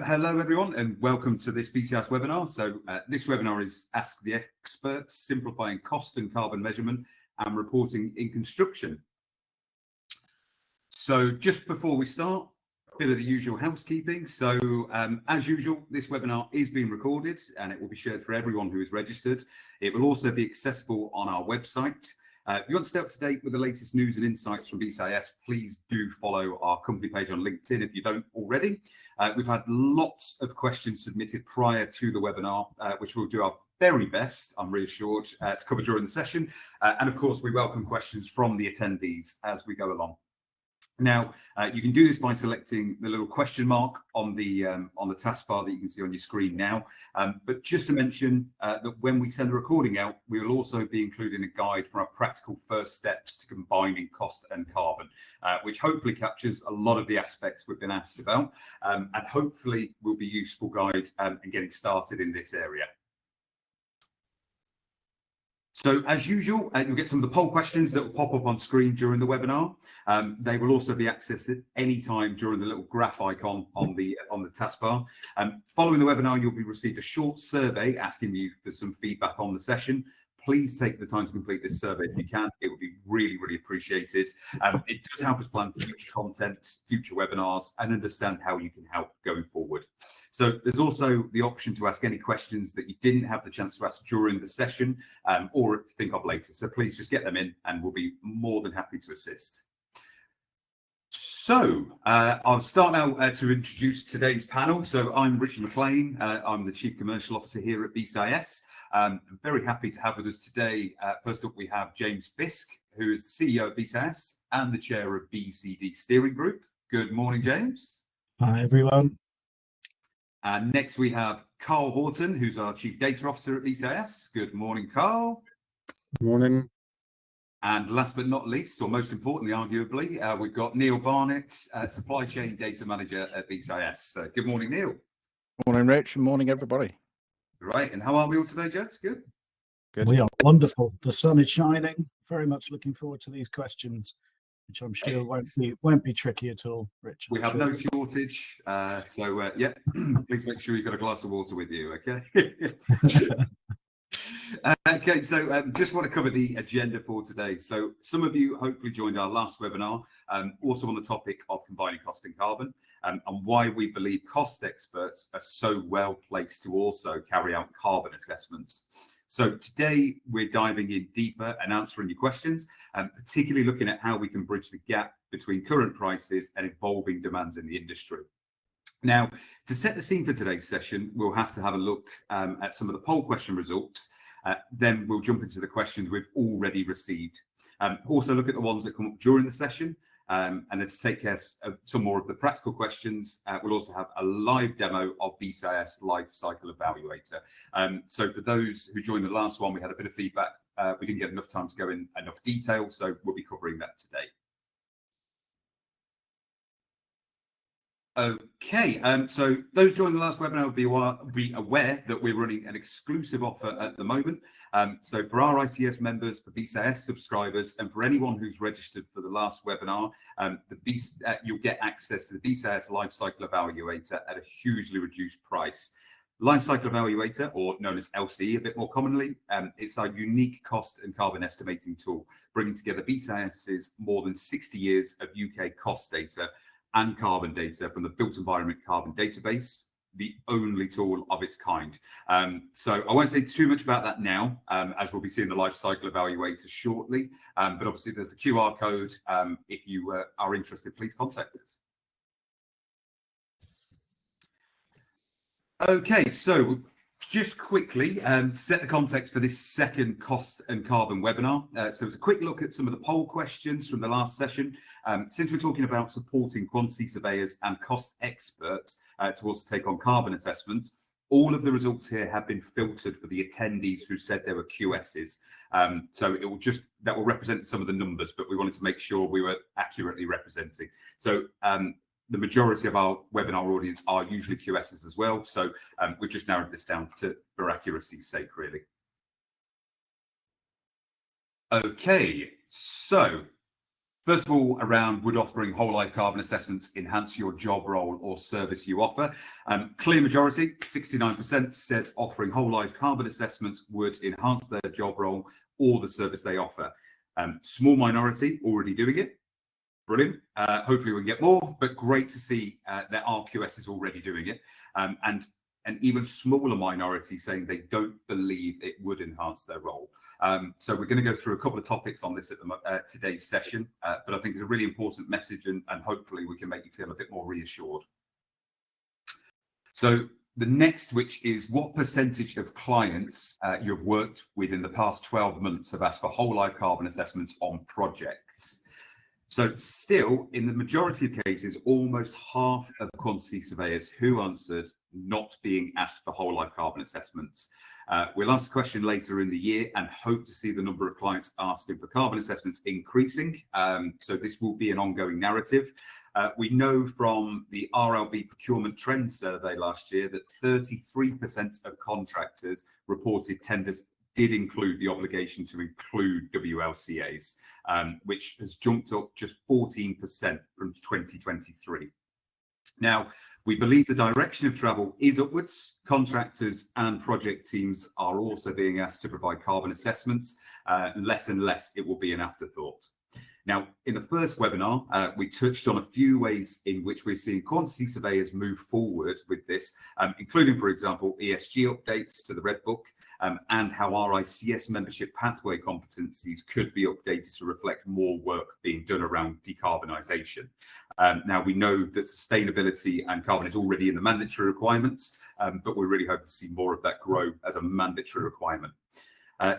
Hello everyone and welcome to this BCIS webinar. This webinar is Ask the Experts, Simplifying Cost and Carbon Measurement and Reporting in Construction. So just before we start, a bit of the usual housekeeping. As usual, this webinar is being recorded and it will be shared for everyone who is registered. It will also be accessible on our website. If you want to stay up to date with the latest news and insights from BCIS, please do follow our company page on LinkedIn if you don't already. We've had lots of questions submitted prior to the webinar, which we'll do our very best, I'm reassured, to cover during the session. And of course, we welcome questions from the attendees as we go along. Now, you can do this by selecting the little question mark on the taskbar that you can see on your screen now. But just to mention that when we send the recording out, we will also be including a guide for our practical first steps to combining cost and carbon, which hopefully captures a lot of the aspects we've been asked about, and hopefully will be a useful guide in getting started in this area. So as usual, you'll get some of the poll questions that will pop up on screen during the webinar. They will also be accessed at any time during the little graph icon on the taskbar. Following the webinar, you'll be received a short survey asking you for some feedback on the session. Please take the time to complete this survey if you can. It would be really, really appreciated. It does help us plan future content, future webinars, and understand how you can help going forward. So there's also the option to ask any questions that you didn't have the chance to ask during the session or think of later. So please just get them in and we'll be more than happy to assist. So I'll start now to introduce today's panel. So I'm Richard McLean. I'm the Chief Commercial Officer here at BCIS. I'm very happy to have with us today. First up, we have James Fisk, who is the CEO of BCIS and the Chair of BCD Steering Group. Good morning, James. Hi, everyone. And next we have Carl Horton, who's our Chief Data Officer at BCIS. Good morning, Carl. Good morning. And last but not least, or most importantly, arguably, we've got Neil Barnett, Supply Chain Data Manager at BCIS. Good morning, Neil. Morning, Rich, and morning, everybody. Right, and how are we all today, Jess? Good? Good. We are wonderful. The sun is shining. Very much looking forward to these questions, which I'm sure won't be tricky at all, Rich. We have no shortage, yeah, please make sure you've got a glass of water with you, okay? Okay, so just want to cover the agenda for today. So some of you hopefully joined our last webinar, also on the topic of combining cost and carbon, and why we believe cost experts are so well placed to also carry out carbon assessments. So today we're diving in deeper and answering your questions, particularly looking at how we can bridge the gap between current prices and evolving demands in the industry. Now, to set the scene for today's session, we'll have to have a look at some of the poll question results. Then we'll jump into the questions we've already received. Also look at the ones that come up during the session, and then to take care of some more of the practical questions, we'll also have a live demo of BCIS Life Cycle Evaluator. So for those who joined the last one, we had a bit of feedback. We didn't get enough time to go in enough detail, so we'll be covering that today. Okay, so those joining the last webinar will be aware that we're running an exclusive offer at the moment. So for our ICS members, for BCIS subscribers, and for anyone who's registered for the last webinar, you'll get access to the BCIS Life Cycle Evaluator at a hugely reduced price. Life Cycle Evaluator, or known as LCE a bit more commonly, it's our unique cost and carbon estimating tool, bringing together BCIS's more than 60 years of UK cost data and carbon data from the Built Environment Carbon Database, the only tool of its kind. So I won't say too much about that now, as we'll be seeing the Life Cycle Evaluator shortly, but obviously there's a QR code. If you are interested, please contact us. Okay, so just quickly set the context for this second cost and carbon webinar. So it's a quick look at some of the poll questions from the last session. Since we're talking about supporting quantity surveyors and cost experts to also take on carbon assessments, all of the results here have been filtered for the attendees who said they were QSs. So that will represent some of the numbers, but we wanted to make sure we were accurately representing. So the majority of our webinar audience are usually QSs as well. So we've just narrowed this down for accuracy's sake, really. Okay, so First of all, around would offering whole life carbon assessments enhance your job role or service you offer? Clear majority, 69% said offering whole life carbon assessments would enhance their job role or the service they offer. Small minority already doing it. Brilliant. Hopefully we can get more, but great to see that RQS is already doing it. And an even smaller minority saying they don't believe it would enhance their role. So we're going to go through a couple of topics on this at today's session, but I think it's a really important message, and hopefully we can make you feel a bit more reassured. So the next, which is what percentage of clients you've worked with in the past 12 months have asked for whole life carbon assessments on projects? So still, in the majority of cases, almost half of quantity surveyors who answered not being asked for whole life carbon assessments. We'll ask the question later in the year and hope to see the number of clients asking for carbon assessments increasing. So this will be an ongoing narrative. We know from the RLB procurement trend survey last year that 33% of contractors reported tenders did include the obligation to include WLCAs, which has jumped up just 14% from 2023. Now, we believe the direction of travel is upwards. Contractors and project teams are also being asked to provide carbon assessments. Less and less it will be an afterthought. Now, in the first webinar, we touched on a few ways in which we're seeing quantity surveyors move forward with this, including, for example, ESG updates to the Red Book, and how RICS membership pathway competencies could be updated to reflect more work being done around decarbonisation. Now, we know that sustainability and carbon is already in the mandatory requirements, but we're really hoping to see more of that grow as a mandatory requirement.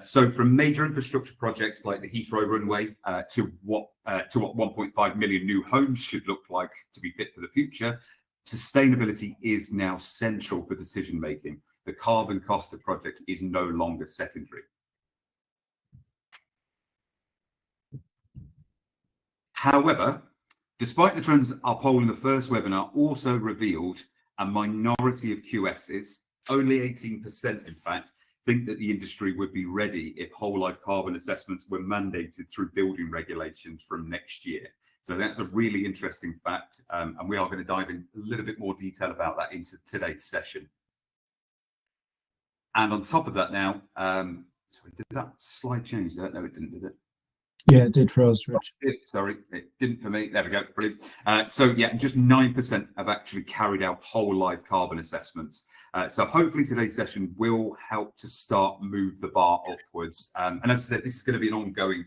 So from major infrastructure projects like the Heathrow runway to what 1.5 million new homes should look like to be fit for the future, sustainability is now central for decision making. The carbon cost of projects is no longer secondary. However, despite the trends our poll in the first webinar also revealed, a minority of QSs, only 18% in fact, think that the industry would be ready if whole life carbon assessments were mandated through building regulations from next year. So that's a really interesting fact, and we are going to dive in a little bit more detail about that into today's session. And on top of that now, sorry, did that slide change that? No, it didn't, did it? Yeah, it did for us, Rich. Sorry, it didn't for me. There we go. Brilliant. So yeah, just 9% have actually carried out whole life carbon assessments. So hopefully today's session will help to start move the bar upwards. And as I said, this is going to be an ongoing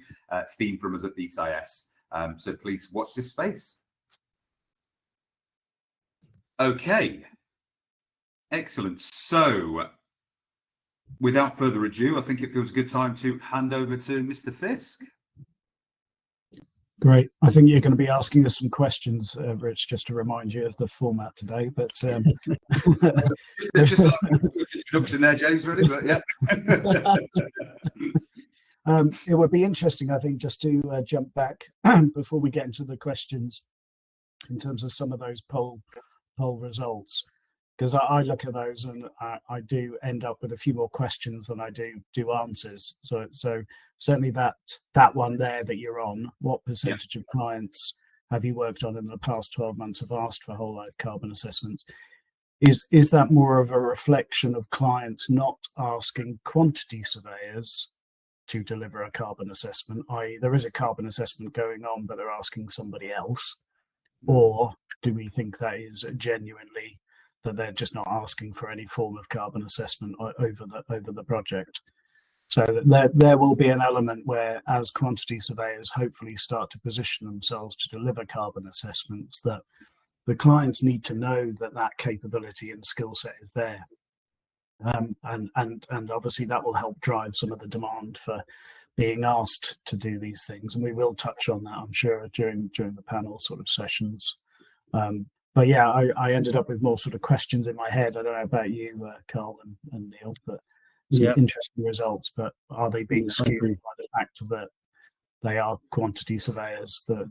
theme from us at BCIS. So please watch this space. Okay. Excellent. So without further ado, I think it feels a good time to hand over to Mr. Fisk. Great. I think you're going to be asking us some questions, Rich, just to remind you of the format today. But just like a good introduction there, James, really. But yeah. It would be interesting, I think, just to jump back before we get into the questions in terms of some of those poll results, because I look at those and I do end up with a few more questions than I do answers. So certainly that one there that you're on, what percentage of clients have you worked on in the past 12 months have asked for whole life carbon assessments? Is that more of a reflection of clients not asking quantity surveyors to deliver a carbon assessment, i.e. there is a carbon assessment going on, but they're asking somebody else? Or do we think that is genuinely that they're just not asking for any form of carbon assessment over the project? So there will be an element where, as quantity surveyors hopefully start to position themselves to deliver carbon assessments, that the clients need to know that that capability and skill set is there. And obviously that will help drive some of the demand for being asked to do these things. And we will touch on that, I'm sure, during the panel sort of sessions. But yeah, I ended up with more sort of questions in my head. I don't know about you, Carl and Neil, but some interesting results. But are they being skewed by the fact that they are quantity surveyors that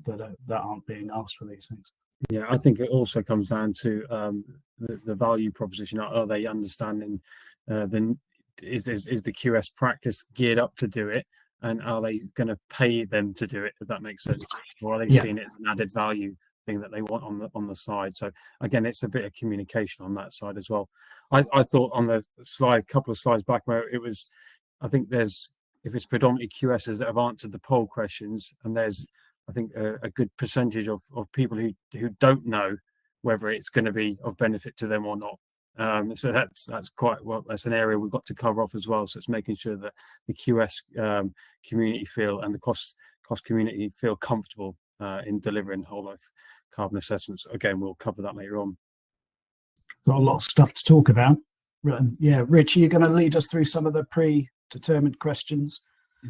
aren't being asked for these things? Yeah, I think it also comes down to the value proposition. Are they understanding is the QS practice geared up to do it? and are they going to pay them to do it, if that makes sense, or are they Yeah. seeing it as an added value thing that they want on the side? So again, it's a bit of communication on that side as well. I thought on the slide, couple of slides back, where it was, I think there's, if it's predominantly QSs that have answered the poll questions, and there's, I think, a good percentage of people who don't know whether it's going to be of benefit to them or not. So that's quite well. That's an area we've got to cover off as well. So it's making sure that the QS community feel, and the cost community feel comfortable in delivering whole life carbon assessments. Again, we'll cover that later on. Got a lot of stuff to talk about. Yeah, Rich, are you going to lead us through some of the predetermined questions?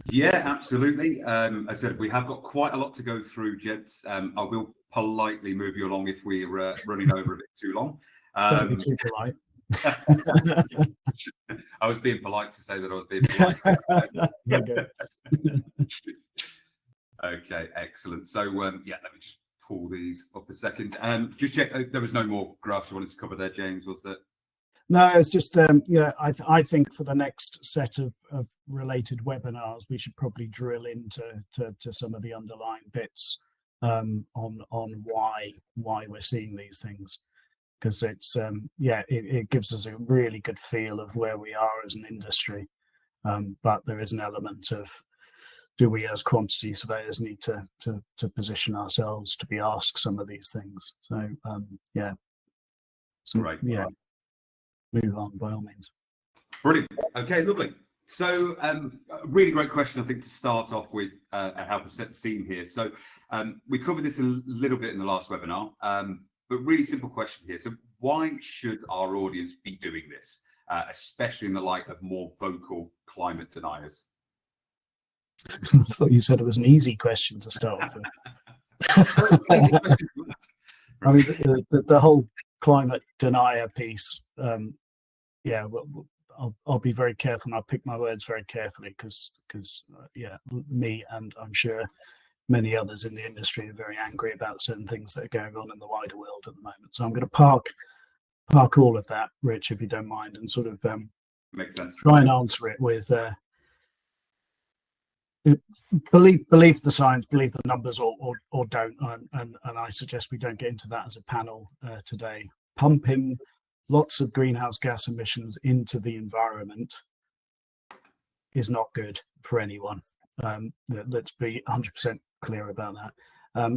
Yeah, absolutely. As I said, we have got quite a lot to go through, gents. I will politely move you along if we're running over a bit too long. Don't be too polite. I was being polite to say that I was being polite. There you go. Okay, excellent. So yeah, let me just pull these up a second. Just check. There was no more graphs you wanted to cover there, James, was there? No, it's just I think for the next set of related webinars, we should probably drill into some of the underlying bits on why we're seeing these things, because it's it gives us a really good feel of where we are as an industry, but there is an element of, do we as quantity surveyors need to position ourselves to be asked some of these things? So Right. Yeah. Move on by all means. Brilliant. Okay, lovely. So a really great question, I think, to start off with, and help us set the scene here. So we covered this a little bit in the last webinar, but really simple question here. So why should our audience be doing this, especially in the light of more vocal climate deniers? I thought you said it was an easy question to start off with. I mean, the whole climate denier piece, I'll be very careful, and I'll pick my words very carefully, because me, and I'm sure many others in the industry, are very angry about certain things that are going on in the wider world at the moment. So I'm going to park all of that, Rich, if you don't mind, and sort of makes sense. Try and answer it with believe the science, believe the numbers, or don't. And I suggest we don't get into that as a panel today. Pumping lots of greenhouse gas emissions into the environment is not good for anyone. Let's be 100% clear about that.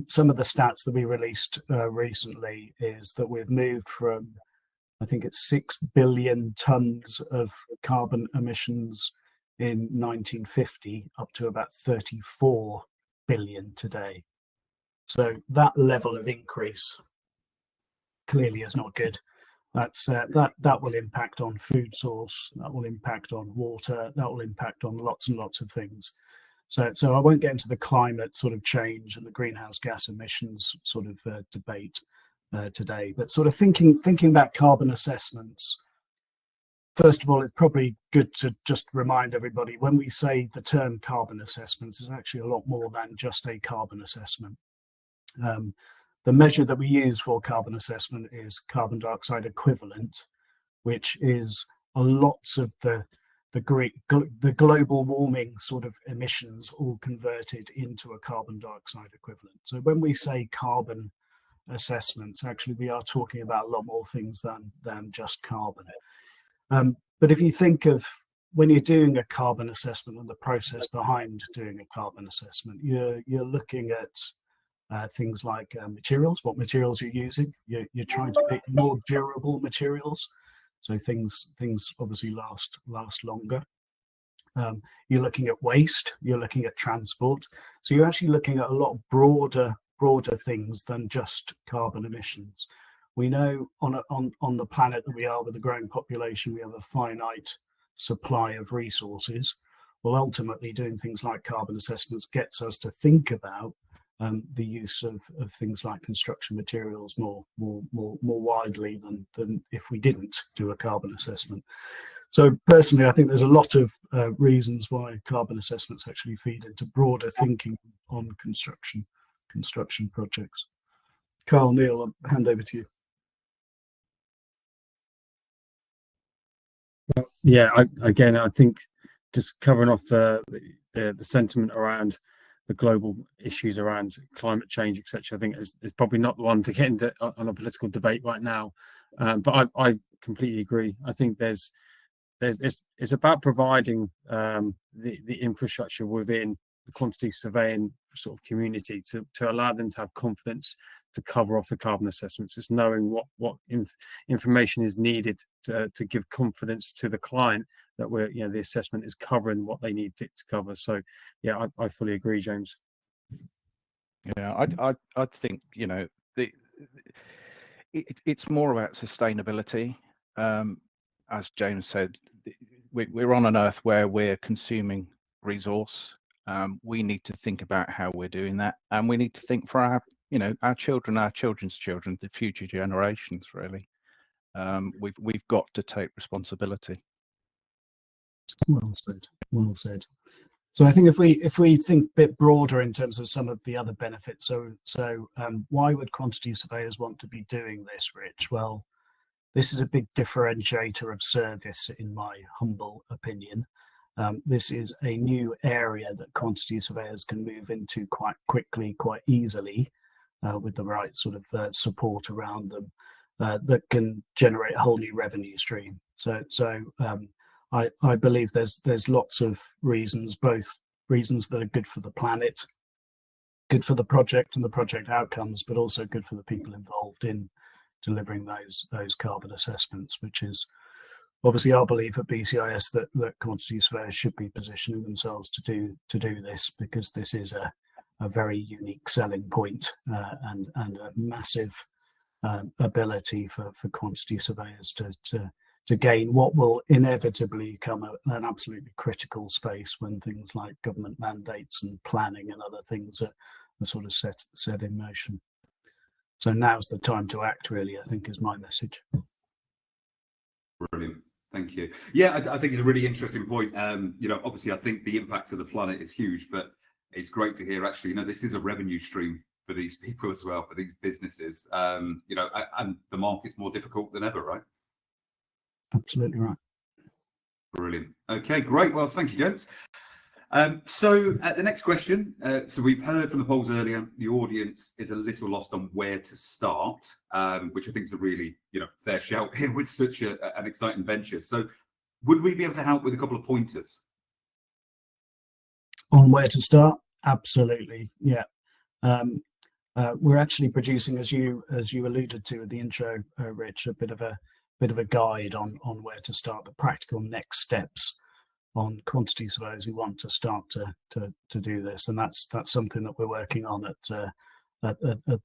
Some of the stats that we released recently is that we've moved from, I think it's 6 billion tons of carbon emissions in 1950 up to about 34 billion today. So that level of increase clearly is not good. That's that will impact on food source, that will impact on water, that will impact on lots and lots of things. So I won't get into the climate sort of change and the greenhouse gas emissions sort of debate today, but sort of thinking about carbon assessments. First of all, it's probably good to just remind everybody, when we say the term carbon assessments, is actually a lot more than just a carbon assessment. The measure that we use for carbon assessment is carbon dioxide equivalent, which is a lots of the global warming sort of emissions all converted into a carbon dioxide equivalent. So when we say carbon assessments, actually we are talking about a lot more things than just carbon. But if you think of when you're doing a carbon assessment and the process behind doing a carbon assessment, you're looking at things like materials, what materials you're using. You're trying to pick more durable materials, so things obviously last longer. You're looking at waste, you're looking at transport, so you're actually looking at a lot broader things than just carbon emissions. We know on the planet that we are, with a growing population, we have a finite supply of resources. Well, ultimately, doing things like carbon assessments gets us to think about the use of things like construction materials more widely than if we didn't do a carbon assessment. So personally, I think there's a lot of reasons why carbon assessments actually feed into broader thinking on construction projects. Carl, Neil, I'll hand over to you. Yeah, I think just covering off the sentiment around the global issues around climate change, etc. I think is probably not the one to get into on a political debate right now. But I completely agree. I think it's about providing the infrastructure within the quantity surveying sort of community to allow them to have confidence to cover off the carbon assessments. It's knowing what information is needed to give confidence to the client that the assessment is covering what they need it to cover. So yeah, I fully agree, James. Yeah, I think it's more about sustainability. As James said, we're on an earth where we're consuming resource. We need to think about how we're doing that, and we need to think for our children, our children's children, the future generations. Really, we've got to take responsibility. Well said. Well said. So I think if we think a bit broader in terms of some of the other benefits, so why would quantity surveyors want to be doing this, Rich? Well, this is a big differentiator of service, in my humble opinion. This is a new area that quantity surveyors can move into quite quickly, quite easily, with the right sort of support around them, that can generate a whole new revenue stream. I believe there's lots of reasons, both reasons that are good for the planet, good for the project and the project outcomes, but also good for the people involved in delivering those carbon assessments, which is obviously our belief at BCIS that quantity surveyors should be positioning themselves to do this, because this is a very unique selling point and a massive ability for quantity surveyors to gain what will inevitably become an absolutely critical space when things like government mandates and planning and other things are sort of set in motion. So now's the time to act, really, I think, is my message. Brilliant. Thank you. Yeah, I think it's a really interesting point. Obviously, I think the impact of the planet is huge, but it's great to hear actually, this is a revenue stream for these people as well, for these businesses. And the market's more difficult than ever, right? Absolutely right. Brilliant. Okay, great. Well, thank you, gents. So the next question. So we've heard from the polls earlier, the audience is a little lost on where to start, which I think is a really, fair shout here with such an exciting venture. So would we be able to help with a couple of pointers? On where to start? Absolutely. Yeah. We're actually producing, as you alluded to at the intro, Rich, a bit of a guide on where to start, the practical next steps on quantity surveyors who want to start to do this, and that's something that we're working on at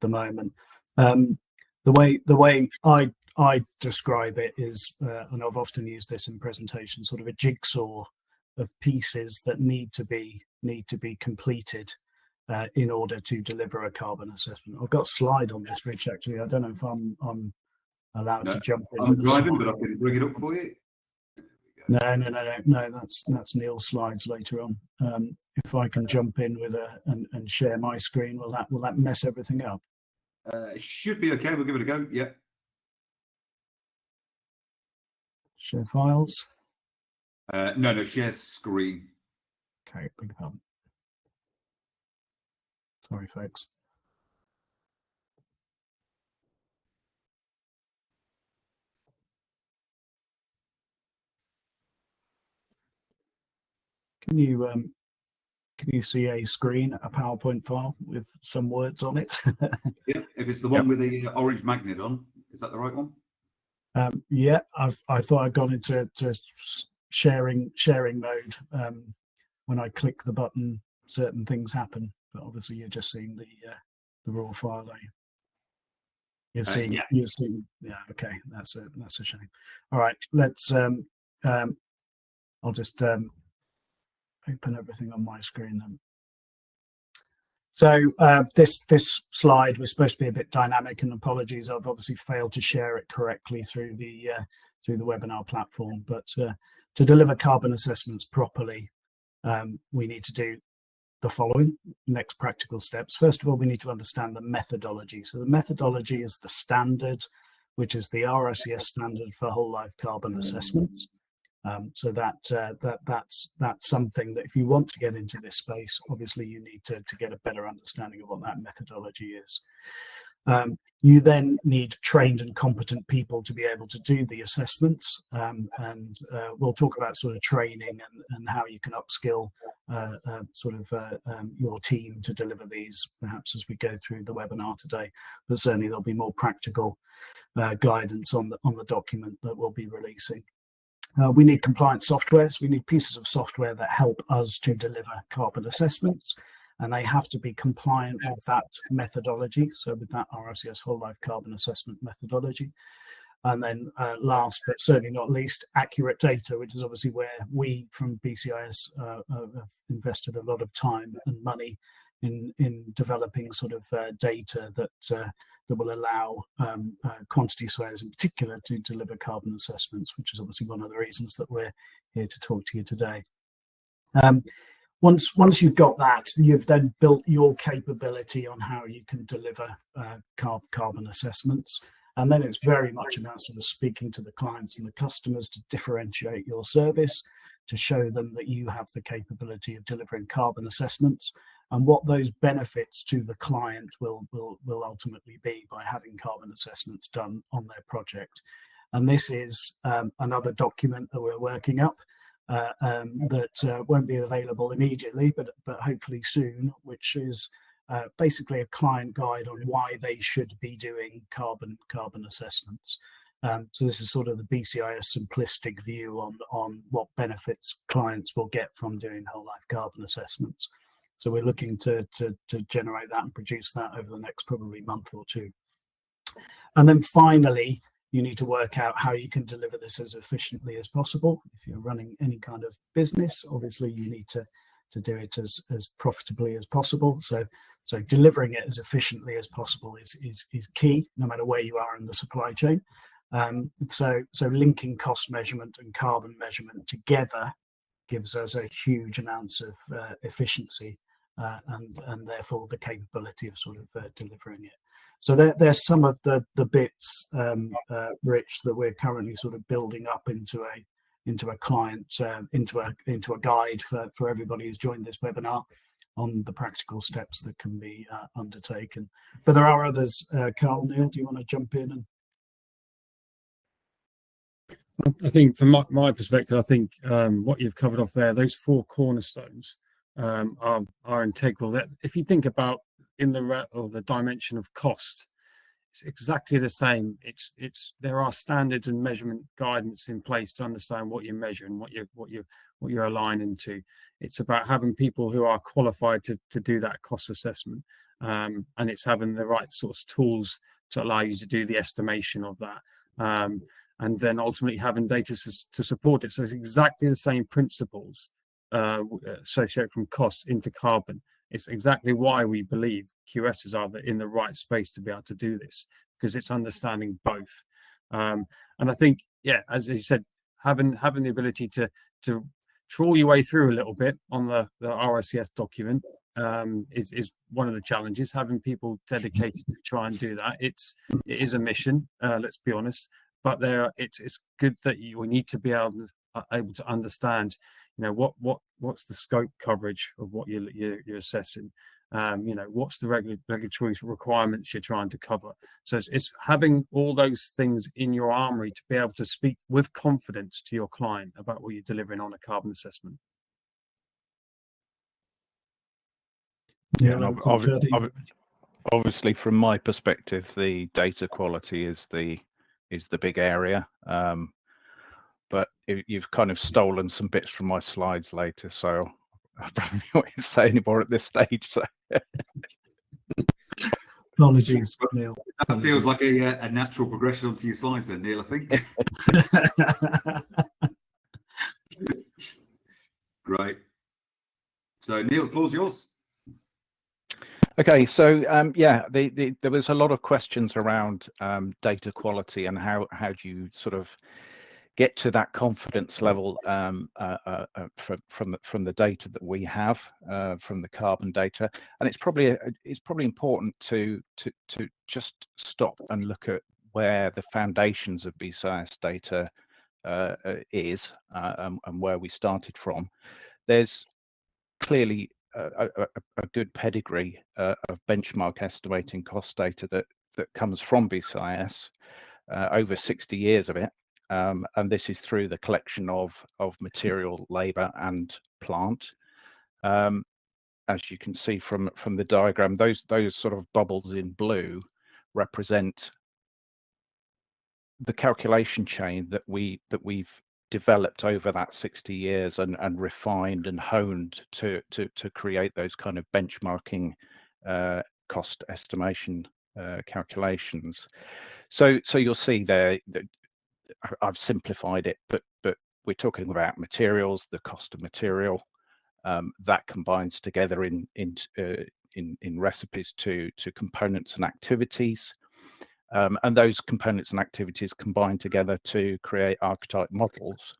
the moment. The way I describe it is, and I've often used this in presentations, sort of a jigsaw of pieces that need to be completed in order to deliver a carbon assessment. I've got a slide on this, Rich. Actually, I don't know if I'm allowed to jump in. I'm driving, but I can bring it up for you. No. That's Neil's slides later on. If I can jump in with and share my screen, will that mess everything up? It should be okay. We'll give it a go. Yeah. Share files. No. Share screen. Okay, big pardon. Sorry, folks. Can you see a screen, a PowerPoint file with some words on it? Yeah, if it's the one with the orange magnet on, is that the right one? Yeah, I thought I'd gone into sharing mode. When I click the button, certain things happen, but obviously you're just seeing the raw file. You're seeing. Yeah, okay, that's a shame. All right, let's. I'll just open everything on my screen then. So this slide was supposed to be a bit dynamic, and apologies, I've obviously failed to share it correctly through the webinar platform. But to deliver carbon assessments properly, we need to do the following next practical steps. First of all, we need to understand the methodology. So the methodology is the standard, which is the RICS standard for whole life carbon assessments. So that's something that if you want to get into this space, obviously you need to get a better understanding of what that methodology is. You then need trained and competent people to be able to do the assessments, and we'll talk about sort of training and how you can upskill your team to deliver these, perhaps as we go through the webinar today. But certainly there'll be more practical guidance on the document that we'll be releasing. We need compliant softwares. We need pieces of software that help us to deliver carbon assessments, and they have to be compliant with that methodology. So with that RICS whole life carbon assessment methodology. And then last, but certainly not least, accurate data, which is obviously where we from BCIS have invested a lot of time and money in developing sort of data that will allow quantity surveyors in particular to deliver carbon assessments, which is obviously one of the reasons that we're here to talk to you today. Once you've got that, you've then built your capability on how you can deliver carbon assessments. And then it's very much about sort of speaking to the clients and the customers to differentiate your service, to show them that you have the capability of delivering carbon assessments and what those benefits to the client will ultimately be by having carbon assessments done on their project. And this is another document that we're working up that won't be available immediately, but hopefully soon, which is basically a client guide on why they should be doing carbon assessments. So this is sort of the BCIS simplistic view on what benefits clients will get from doing whole life carbon assessments. So we're looking to generate that and produce that over the next probably month or two. And then finally, you need to work out how you can deliver this as efficiently as possible. If you're running any kind of business, obviously you need to do it as profitably as possible. So delivering it as efficiently as possible is key, no matter where you are in the supply chain. So linking cost measurement and carbon measurement together gives us a huge amounts of efficiency and therefore the capability of sort of delivering it. So there's some of the bits, Rich, that we're currently sort of building up into a client, into a guide for everybody who's joined this webinar on the practical steps that can be undertaken. But there are others. Carl, Neil, do you want to jump in? I think from my perspective, I think what you've covered off there, those four cornerstones are integral. That if you think about in the dimension of cost, it's exactly the same. There are standards and measurement guidance in place to understand what you measure and what you're aligning to. It's about having people who are qualified to do that cost assessment, and it's having the right sorts of tools to allow you to do the estimation of that, and then ultimately having data to support it. So it's exactly the same principles associated from costs into carbon. It's exactly why we believe QSs are in the right space to be able to do this, because it's understanding both. And I think, yeah, as you said, having the ability to trawl your way through a little bit on the RICS document is one of the challenges. Having people dedicated to try and do that, it is a mission. Let's be honest, but it's good that we need to be able to understand, what's the scope coverage of what you're assessing. What's the regulatory requirements you're trying to cover. So it's having all those things in your armory to be able to speak with confidence to your client about what you're delivering on a carbon assessment. Yeah, obviously, from my perspective, the data quality is the big area. But you've kind of stolen some bits from my slides later, so I probably won't say any more at this stage. So. Apologies, Neil. That feels like a natural progression onto your slides then, Neil, I think. Great. So, Neil, the floor's yours. Okay, so there was a lot of questions around data quality and how do you sort of get to that confidence level from the data that we have, from the carbon data. And it's probably important to just stop and look at where the foundations of BCIS data is and where we started from, there's clearly a good pedigree of benchmark estimating cost data that comes from BCIS, over 60 years of it. And this is through the collection of material, labour and plant. As you can see from the diagram, those sort of bubbles in blue represent the calculation chain that we've developed over that 60 years and refined and honed to create those kind of benchmarking cost estimation calculations. So you'll see there that I've simplified it, but we're talking about materials, the cost of material, that combines together in recipes to components and activities. And those components and activities combine together to create archetype models.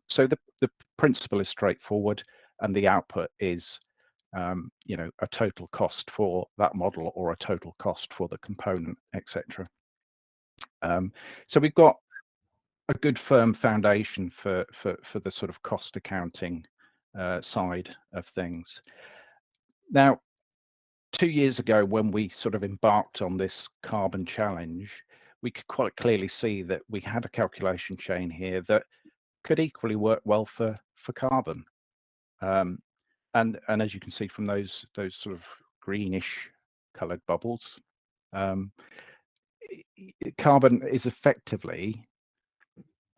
So the principle is straightforward, and the output is a total cost for that model or a total cost for the component, etc. So we've got a good firm foundation for the sort of cost accounting side of things. Now, 2 years ago, when we sort of embarked on this carbon challenge, we could quite clearly see that we had a calculation chain here that could equally work well for carbon. And as you can see from those sort of greenish coloured bubbles, carbon is effectively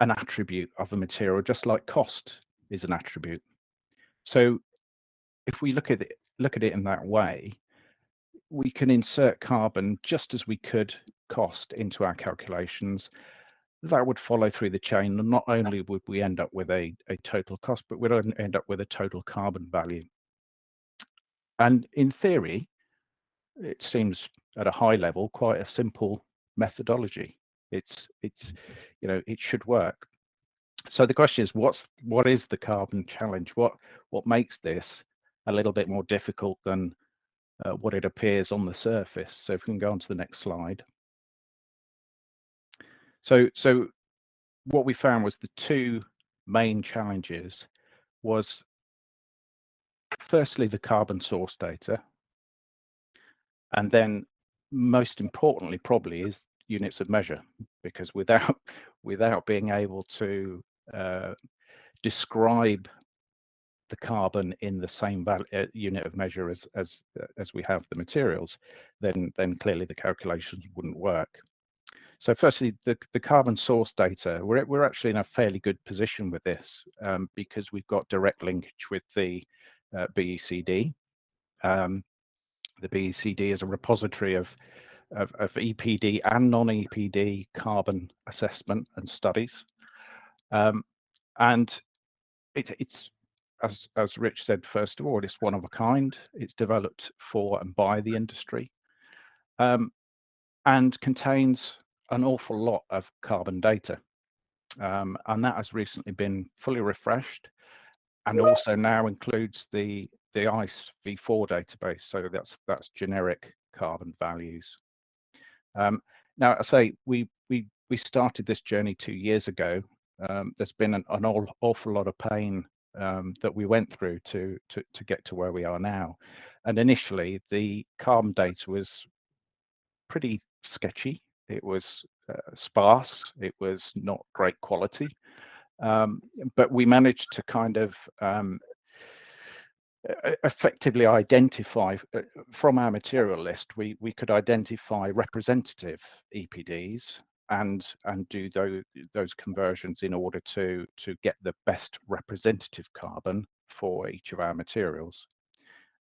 an attribute of a material, just like cost is an attribute. So if we look at it in that way, we can insert carbon just as we could cost into our calculations. That would follow through the chain, and not only would we end up with a total cost, but we'd end up with a total carbon value. And in theory, it seems at a high level quite a simple methodology. It should work. So the question is, what is the carbon challenge? What makes this a little bit more difficult than what it appears on the surface? So if we can go on to the next slide. So what we found was the two main challenges was, firstly, the carbon source data, and then most importantly probably is units of measure, because without being able to describe the carbon in the same unit of measure as we have the materials, then clearly the calculations wouldn't work. So firstly, the carbon source data, we're actually in a fairly good position with this, because we've got direct linkage with the BECD. The BECD is a repository of EPD and non-EPD carbon assessment and studies, and it's as Rich said, first of all, it's one of a kind. It's developed for and by the industry, and contains an awful lot of carbon data, and that has recently been fully refreshed, and also now includes the ICE V4 database. So that's generic carbon values. Now, I say we started this journey 2 years ago. There's been an awful lot of pain that we went through to get to where we are now. And initially, the carbon data was pretty sketchy. It was sparse. It was not great quality. But we managed to kind of effectively identify from our material list, we could identify representative EPDs and do those conversions in order to get the best representative carbon for each of our materials.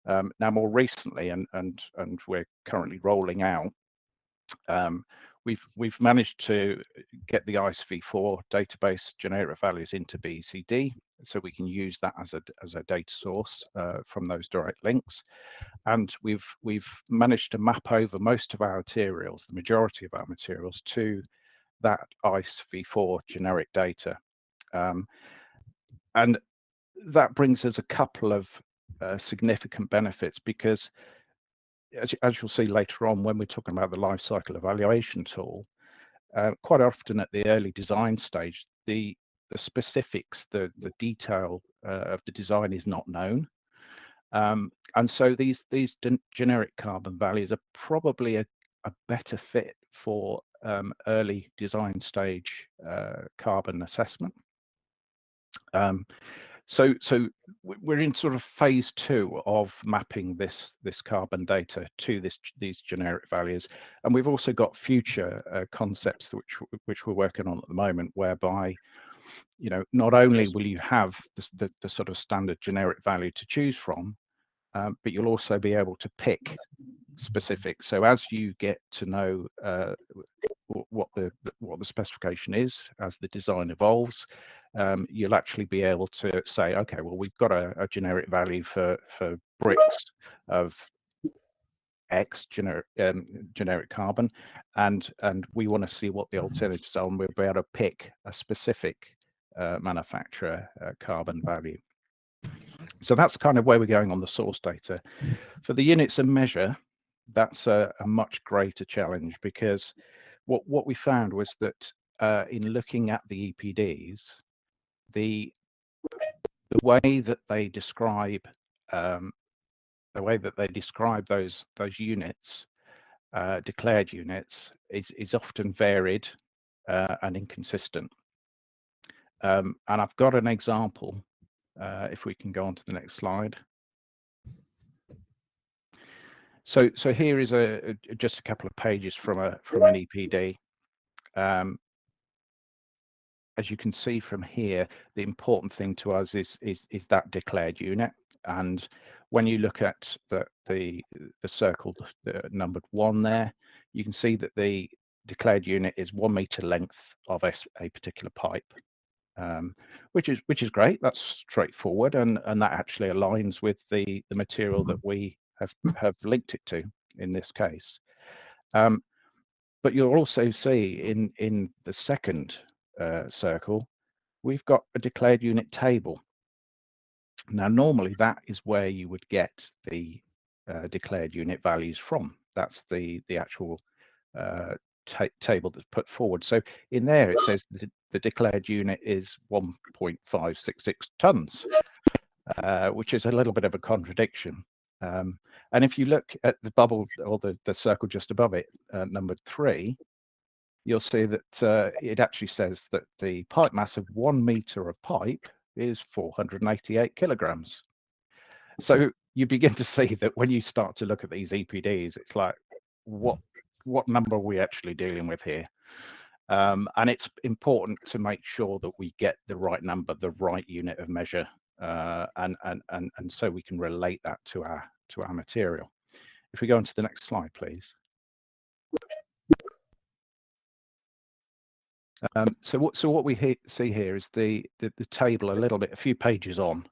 Now, more recently, and we're currently rolling out, we've managed to get the ICE V4 database generic values into BECD, so we can use that as a data source from those direct links. And we've managed to map over most of our materials, the majority of our materials, to that ICE V4 generic data. And that brings us a couple of significant benefits, because as you'll see later on when we're talking about the life cycle evaluation tool, quite often at the early design stage, the specifics, the detail of the design is not known. And so these generic carbon values are probably a better fit for early design stage carbon assessment. So we're in sort of phase 2 of mapping this carbon data to these generic values, and we've also got future concepts which we're working on at the moment, whereby, you know, not only will you have the sort of standard generic value to choose from, but you'll also be able to pick specific. So as you get to know what the specification is, as the design evolves, you'll actually be able to say, okay, well, we've got a generic value for bricks of X generic carbon, and we want to see what the alternatives are, and we'll be able to pick a specific manufacturer carbon value. So that's kind of where we're going on the source data. For the units of measure, that's a much greater challenge, because what we found was that in looking at the EPDs, the way that they describe those units, declared units, is often varied and inconsistent. And I've got an example. If we can go on to the next slide. So here is just a couple of pages from an EPD. As you can see from here, the important thing to us is that declared unit. And when you look at the circle, the numbered 1 there, you can see that the declared unit is 1 meter length of a particular pipe, which is great. That's straightforward, and that actually aligns with the material that we have linked it to in this case. But you'll also see in the second circle, we've got a declared unit table. Now, normally that is where you would get the declared unit values from. That's the actual table that's put forward. So in there it says the declared unit is 1.566 tons, which is a little bit of a contradiction. And if you look at the bubble or the circle just above it, numbered 3, you'll see that it actually says that the pipe mass of 1 meter of pipe is 488 kilograms. So you begin to see that when you start to look at these EPDs, it's like, what number are we actually dealing with here? And it's important to make sure that we get the right number, the right unit of measure, and so we can relate that to our material. If we go on to the next slide, please. So what we see here is the table a few pages on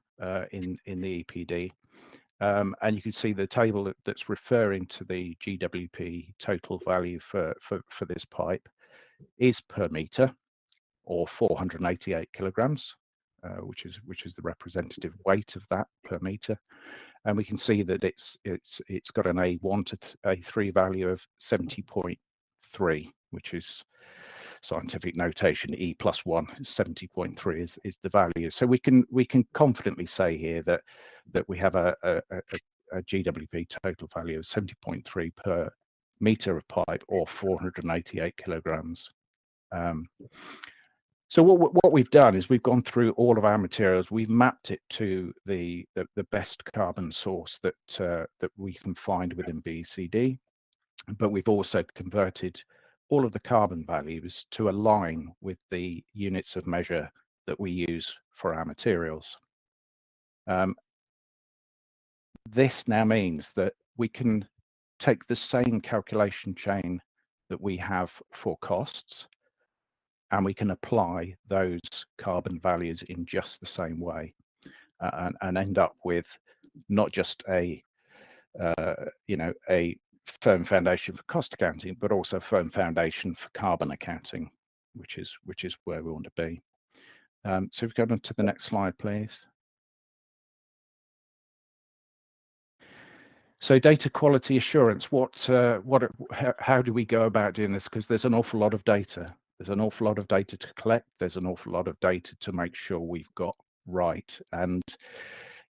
in the EPD, and you can see the table that's referring to the GWP total value for this pipe is per meter, or 488 kilograms, which is the representative weight of that per meter. And we can see that it's got an A1 to A3 value of 70.3, which is scientific notation E+1. 70.3 is the value. So we can confidently say here that we have a GWP total value of 70.3 per meter of pipe, or 488 kilograms. So what we've done is we've gone through all of our materials. We've mapped it to the best carbon source that we can find within BCD, but we've also converted all of the carbon values to align with the units of measure that we use for our materials. This now means that we can take the same calculation chain that we have for costs, and we can apply those carbon values in just the same way, and end up with not just a firm foundation for cost accounting, but also a firm foundation for carbon accounting, which is where we want to be. So if we go on to the next slide, please. So data quality assurance. How do we go about doing this? Because there's an awful lot of data There's an awful lot of data to collect. There's an awful lot of data to make sure we've got right. And,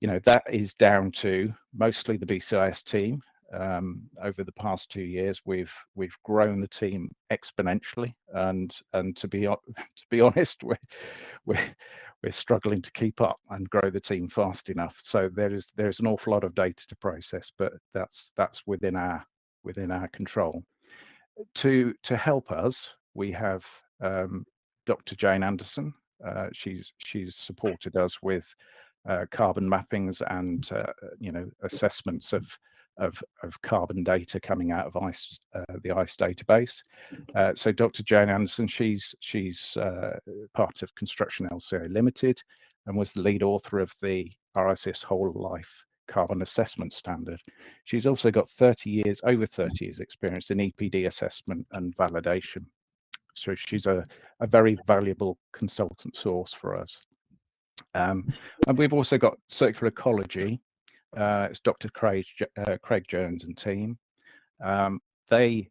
you know, that is down to mostly the BCIS team. Over the past 2 years, we've grown the team exponentially, and to be honest, we're struggling to keep up and grow the team fast enough. So there's an awful lot of data to process, but that's within our control. To help us, we have Dr. Jane Anderson. She's supported us with carbon mappings and you know, assessments of carbon data coming out of ICE, the ICE database. So Dr. Jane Anderson, she's part of Construction LCA Limited, and was the lead author of the RICS Whole Life Carbon Assessment Standard. She's also got over 30 years experience in EPD assessment and validation. So she's a very valuable consultant source for us. And we've also got circular ecology. It's Dr. Craig Jones and team. They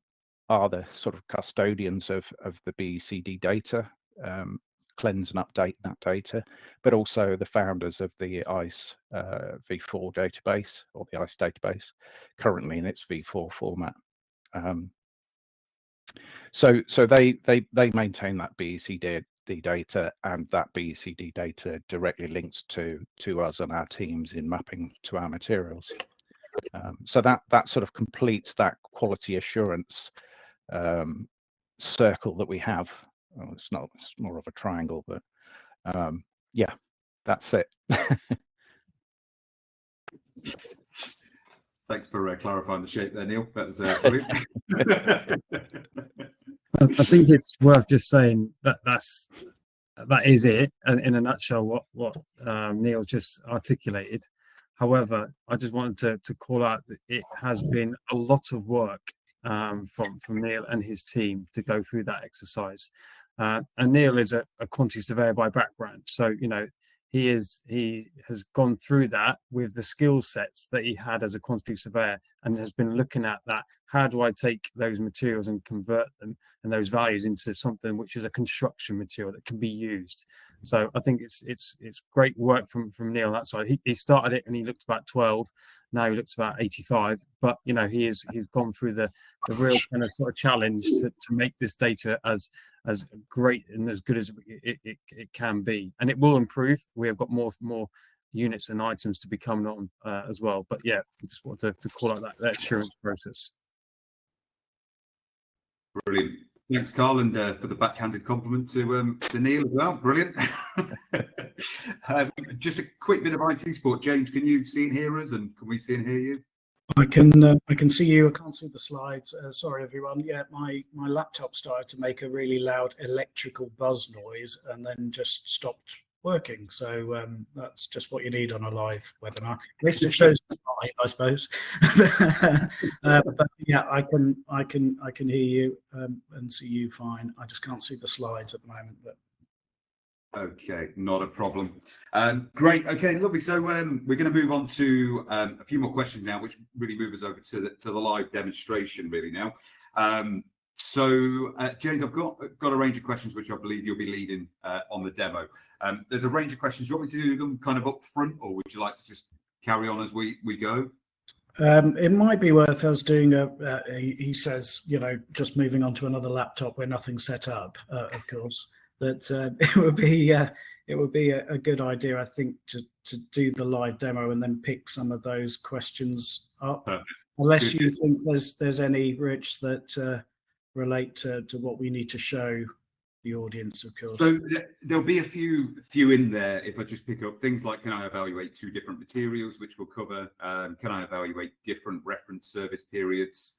are the sort of custodians of the BECD data, cleanse and update that data, but also the founders of the ICE V4 database, or the ICE database, currently in its V4 format. So they maintain that BECD data, and that BECD data directly links to us and our teams in mapping to our materials. So that sort of completes that quality assurance circle that we have. Oh, it's more of a triangle, but yeah, that's it. Thanks for clarifying the shape there, Neil. That was brilliant. I think it's worth just saying that that is it in a nutshell, what Neil just articulated. However, I just wanted to call out that it has been a lot of work from Neil and his team to go through that exercise. And Neil is a quantity surveyor by background, so you know he has gone through that with the skill sets that he had as a quantity surveyor, and has been looking at that. How do I take those materials and convert them and those values into something which is a construction material that can be used? So I think it's great work from Neil on that side. He started it and he looked about 12. Now he looks about 85. But you know, he's gone through the real kind of sort of challenge to make this data as great and as good as it can be, and it will improve. We have got more units and items to be coming on as well. But yeah, I just wanted to call out that assurance process. Brilliant. Thanks, Carl, and for the backhanded compliment to Neil as well. Brilliant. Just a quick bit of IT support. James, can you see and hear us, and can we see and hear you? I can see you. I can't see the slides. Sorry, everyone. Yeah, my laptop started to make a really loud electrical buzz noise and then just stopped working. So that's just what you need on a live webinar. At least it shows live, I suppose. But yeah, I can hear you and see you fine. I just can't see the slides at the moment. But okay, not a problem. Great. Okay, lovely. So we're going to move on to a few more questions now, which really move us over to the live demonstration really now. So James, I've got a range of questions which I believe you'll be leading on the demo. There's a range of questions. Do you want me to do them kind of up front, or would you like to just carry on as we go? it might be worth us doing he says, you know, just moving on to another laptop where nothing's set up, of course. That it would be a good idea, I think, to do the live demo and then pick some of those questions up. Perfect. Unless you think there's any, Rich, that relate to what we need to show the audience, of course. So there'll be a few in there. If I just pick up things like, can I evaluate 2 different materials, which we'll cover? Can I evaluate different reference service periods?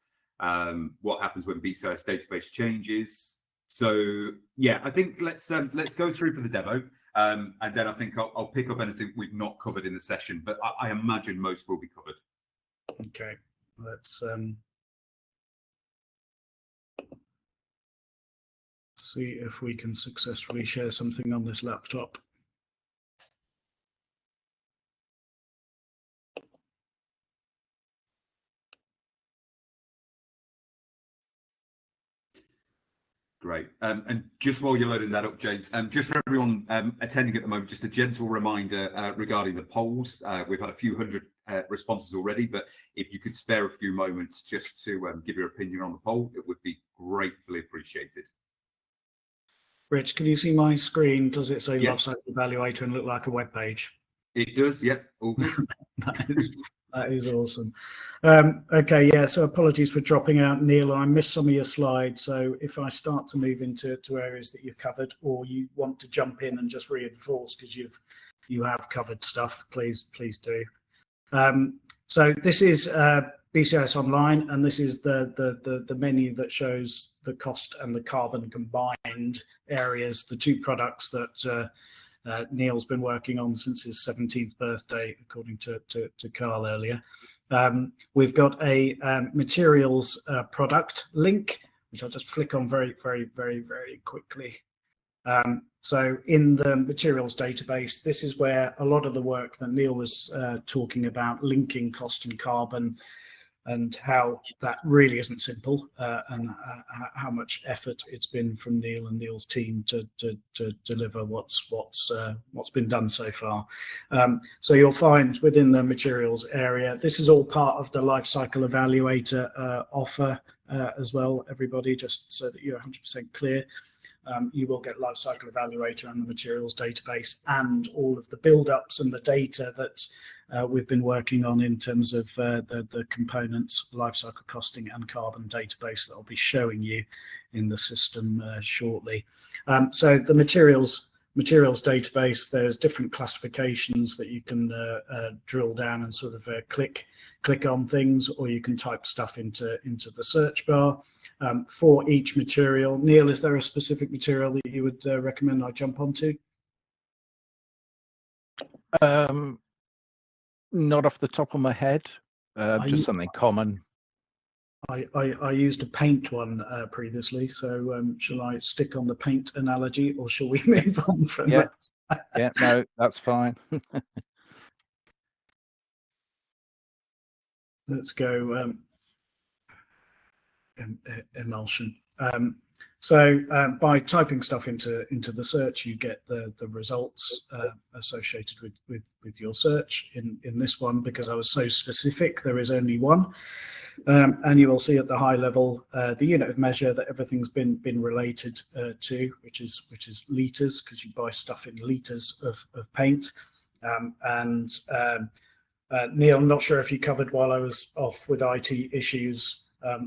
What happens when BCIS database changes? So yeah, I think let's go through for the demo, and then I think I'll pick up anything we've not covered in the session, but I imagine most will be covered. Okay, let's see if we can successfully share something on this laptop. Great. And just while you're loading that up, James, just for everyone attending at the moment, just a gentle reminder regarding the polls. We've had a few hundred responses already, but if you could spare a few moments just to give your opinion on the poll, it would be gratefully appreciated. Rich, can you see my screen? Does it say Yeah. Life Cycle Evaluator and look like a web page? It does, yeah, all good. That is awesome. Okay, yeah, so apologies for dropping out, Neil. I missed some of your slides, so if I start to move into areas that you've covered, or you want to jump in and just reinforce because you have covered stuff, please do. So this is BCIS Online, and this is the menu that shows the cost and the carbon combined areas, the two products that Neil's been working on since his 17th birthday, according to Carl earlier. We've got a materials product link, which I'll just flick on very quickly. So in the materials database, this is where a lot of the work that Neil was talking about, linking cost and carbon, and how that really isn't simple, and how much effort it's been from Neil and Neil's team to deliver what's been done so far. So you'll find within the materials area, this is all part of the Life Cycle Evaluator offer as well, everybody, just so that you're 100% clear. You will get Life Cycle Evaluator and the materials database and all of the build-ups and the data that we've been working on in terms of the components, life cycle costing and carbon database that I'll be showing you in the system shortly. So the materials database, there's different classifications that you can drill down and sort of click on things, or you can type stuff into the search bar. For each material, Neil, is there a specific material that you would recommend I jump onto? Not off the top of my head, just something common. I used a paint one previously, so shall I stick on the paint analogy, or shall we move on from that? Yeah, no, that's fine. Let's go emulsion. So by typing stuff into the search, you get the results associated with your search. In this one, because I was so specific, there is only one. And you will see at the high level the unit of measure that everything's been related to, which is litres, because you buy stuff in litres of paint. Neil, I'm not sure if you covered while I was off with IT issues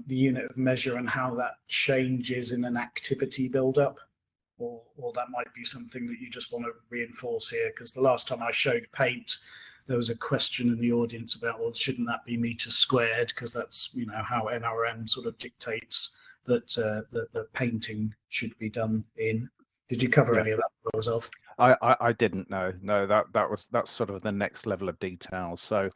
the unit of measure and how that changes in an activity build-up, or that might be something that you just want to reinforce here, because the last time I showed paint, there was a question in the audience about, well, shouldn't that be meters squared, because that's, you know, how NRM sort of dictates that the painting should be done in. Did you cover any of that while I was off? I didn't know. No, that's sort of the next level of detail. So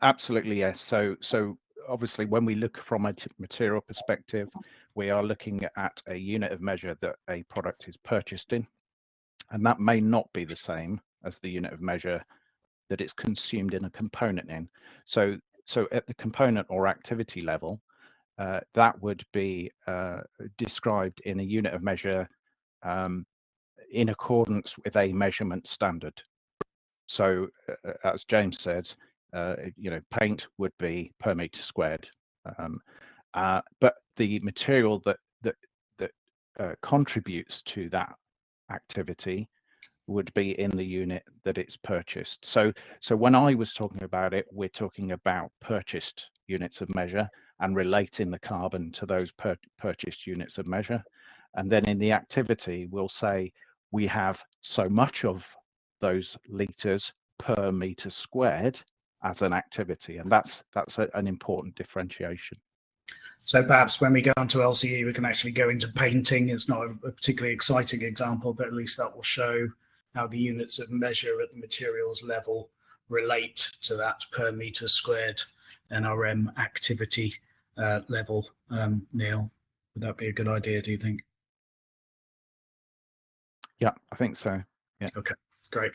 absolutely yes. So obviously when we look from a material perspective, we are looking at a unit of measure that a product is purchased in, and that may not be the same as the unit of measure that it's consumed in a component in. So at the component or activity level, that would be described in a unit of measure in accordance with a measurement standard. So as James said, you know, paint would be per meter squared, but the material that contributes to that activity would be in the unit that it's purchased. So when I was talking about it, we're talking about purchased units of measure and relating the carbon to those purchased units of measure. And then in the activity, we'll say we have so much of those litres per meter squared as an activity, and that's an important differentiation. So perhaps when we go on to LCE, we can actually go into painting. It's not a particularly exciting example, but at least that will show how the units of measure at the materials level relate to that per meter squared NRM activity level. Neil, would that be a good idea, do you think? Yeah, I think so. Yeah. Okay, great.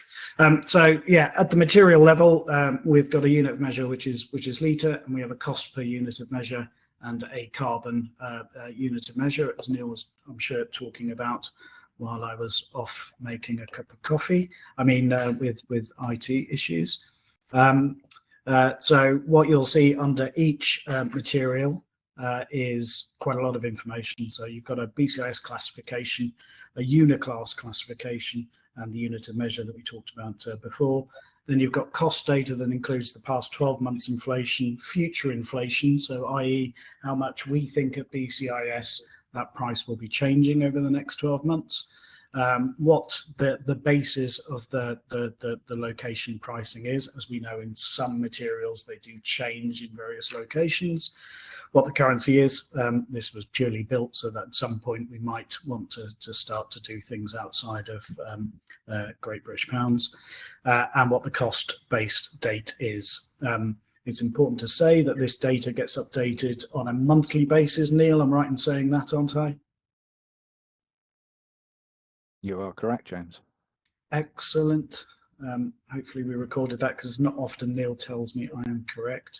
So yeah, at the material level, we've got a unit of measure which is litre, and we have a cost per unit of measure, and a carbon unit of measure, as Neil was, I'm sure, talking about while I was off making a cup of coffee. I mean, with IT issues. So what you'll see under each material is quite a lot of information. So you've got a BCIS classification, a uniclass classification, and the unit of measure that we talked about before. Then you've got cost data that includes the past 12 months inflation, future inflation, so i.e. how much we think at BCIS that price will be changing over the next 12 months. What the basis of the location pricing is. As we know, in some materials they do change in various locations. What the currency is, this was purely built so that at some point we might want to start to do things outside of Great British pounds, and what the cost-based date is. It's important to say that this data gets updated on a monthly basis. Neil, I'm right in saying that, aren't I? You are correct, James. Excellent. Hopefully we recorded that, because not often Neil tells me I am correct.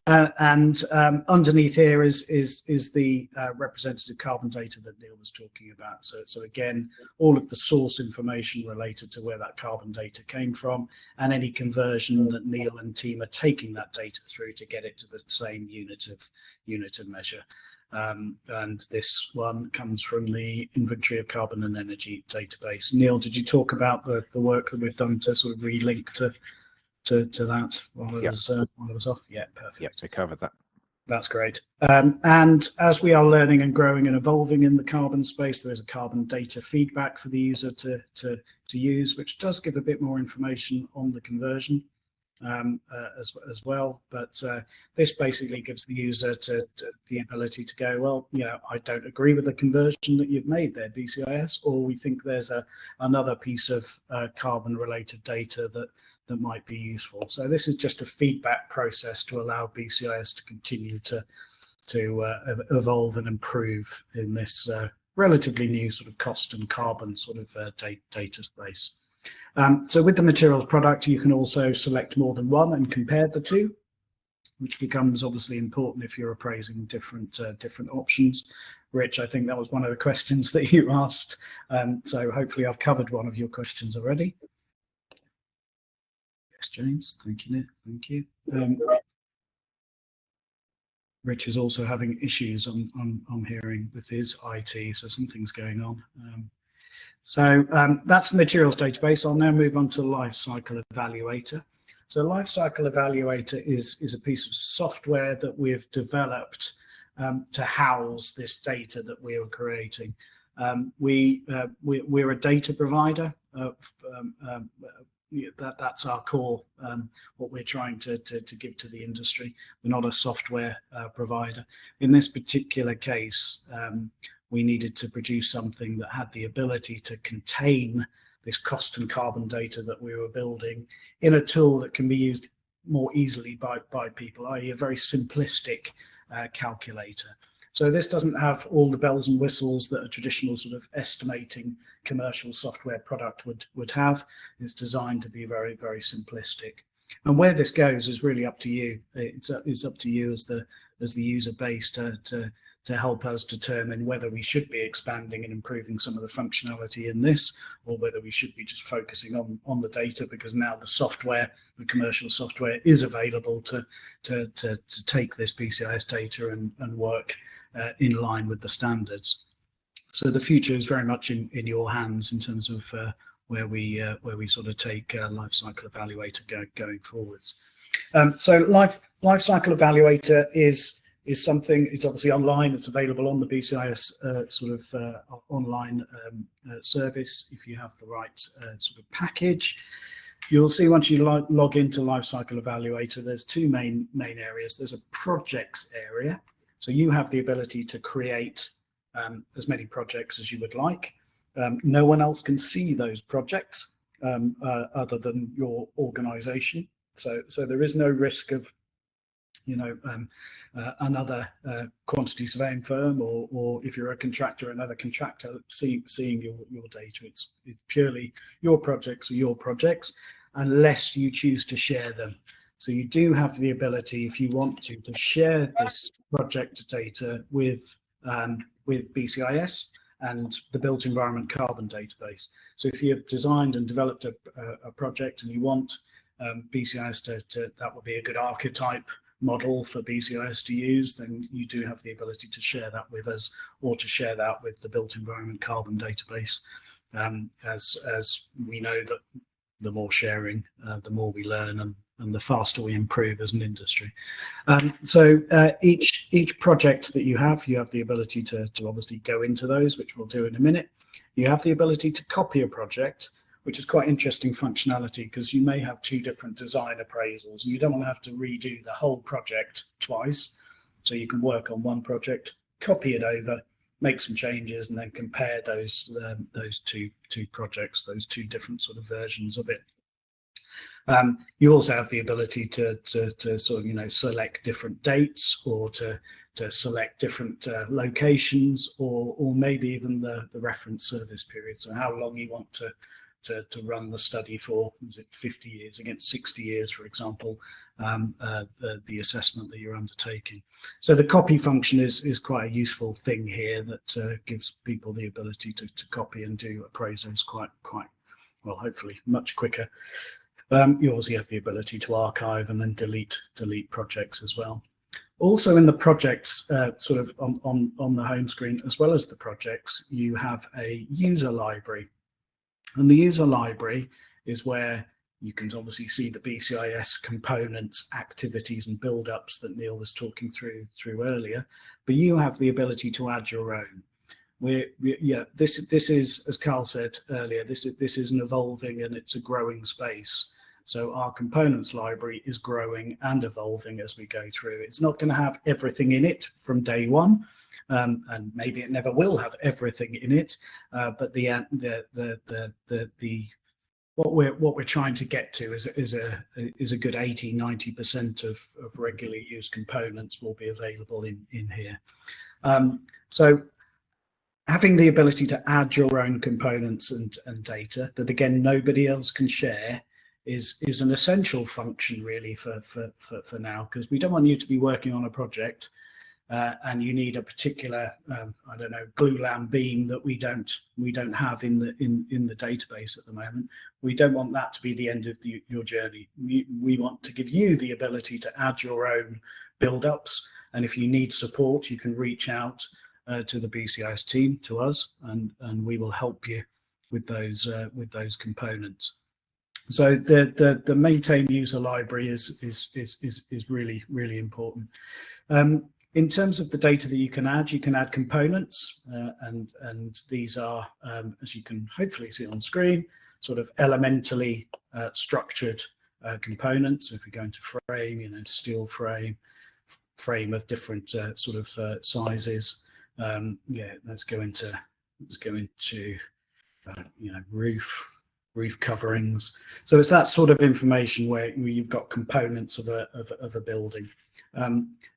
And underneath here is the representative carbon data that Neil was talking about. So again, all of the source information related to where that carbon data came from, and any conversion that Neil and team are taking that data through to get it to the same unit of measure. And this one comes from the Inventory of Carbon and Energy database. Neil, did you talk about the work that we've done to sort of relink to that while I was off? Yeah, perfect. Yep, we covered that. That's great. And as we are learning and growing and evolving in the carbon space, there is a carbon data feedback for the user to use, which does give a bit more information on the conversion as well. But this basically gives the user the ability to go, well, you know, I don't agree with the conversion that you've made there, BCIS, or we think there's another piece of carbon related data that might be useful. So this is just a feedback process to allow BCIS to continue to evolve and improve in this relatively new sort of cost and carbon sort of data space. So with the materials product, you can also select more than one and compare the two, which becomes obviously important if you're appraising different options. Rich, I think that was one of the questions that you asked. So hopefully I've covered one of your questions already. Yes, James, thank you, Nick. Thank you. Rich is also having issues I'm hearing with his IT, so something's going on. So that's the materials database. I'll now move on to Life Cycle Evaluator. So Life Cycle Evaluator is a piece of software that we've developed to house this data that we are creating. We're a data provider. That's our core, what we're trying to give to the industry. We're not a software provider. In this particular case, we needed to produce something that had the ability to contain this cost and carbon data that we were building in a tool that can be used more easily by people, i.e. a very simplistic calculator. So this doesn't have all the bells and whistles that a traditional sort of estimating commercial software product would have. It's designed to be very, very simplistic. And where this goes is really up to you. It's up to you as the user base to help us determine whether we should be expanding and improving some of the functionality in this, or whether we should be just focusing on the data, because now the software, the commercial software, is available to take this BCIS data and work in line with the standards. So the future is very much in your hands in terms of where we sort of take Life Cycle Evaluator going forwards. So Life Cycle Evaluator is something. It's obviously online. It's available on the BCIS sort of online service if you have the right sort of package. You'll see once you log into Life Cycle Evaluator, there's two main areas. There's a projects area. So you have the ability to create as many projects as you would like. No one else can see those projects other than your organization. So there is no risk of, you know, another quantity surveying firm, or if you're a contractor, another contractor seeing your data. It's purely your projects are your projects, unless you choose to share them. So you do have the ability, if you want to share this project data with BCIS and the Built Environment Carbon Database. So if you have designed and developed a project and you want BCIS that would be a good archetype model for BCIS to use, then you do have the ability to share that with us, or to share that with the Built Environment Carbon Database. As we know that the more sharing, the more we learn, and the faster we improve as an industry. So each project that you have the ability to obviously go into those, which we'll do in a minute. You have the ability to copy a project, which is quite interesting functionality, because you may have two different design appraisals and you don't want to have to redo the whole project twice. So you can work on one project, copy it over, make some changes, and then compare those two projects, those two different sort of versions of it. You also have the ability to sort of select different dates, or to select different locations, or maybe even the reference service period. So how long you want to run the study for. Is it 50 years against 60 years, for example, the assessment that you're undertaking. So the copy function is quite a useful thing here that gives people the ability to copy and do appraisals quite well, hopefully much quicker. You also have the ability to archive and then delete projects as well. Also in the projects, sort of on the home screen, as well as the projects, you have a user library. And the user library is where you can obviously see the BCIS components, activities and build-ups that Neil was talking through earlier, but you have the ability to add your own. This is, as Carl said earlier, this is an evolving and it's a growing space. So our components library is growing and evolving as we go through. It's not going to have everything in it from day one. And maybe it never will have everything in it, but what we're trying to get to is a good 80-90% of regularly used components will be available in here. So having the ability to add your own components and data that again nobody else can share is an essential function really for now, because we don't want you to be working on a project and you need a particular I don't know, glulam beam that we don't have in the database at the moment. We don't want that to be the end of your journey. We want to give you the ability to add your own build-ups, and if you need support, you can reach out to the BCIS team, to us, and we will help you with those components. So the maintain user library is really important. In terms of the data that you can add components, and these are, as you can hopefully see on screen, sort of elementally structured components. So if we go into frame, steel frame of different sort of sizes. Let's go into roof coverings. So it's that sort of information where you've got components of a building.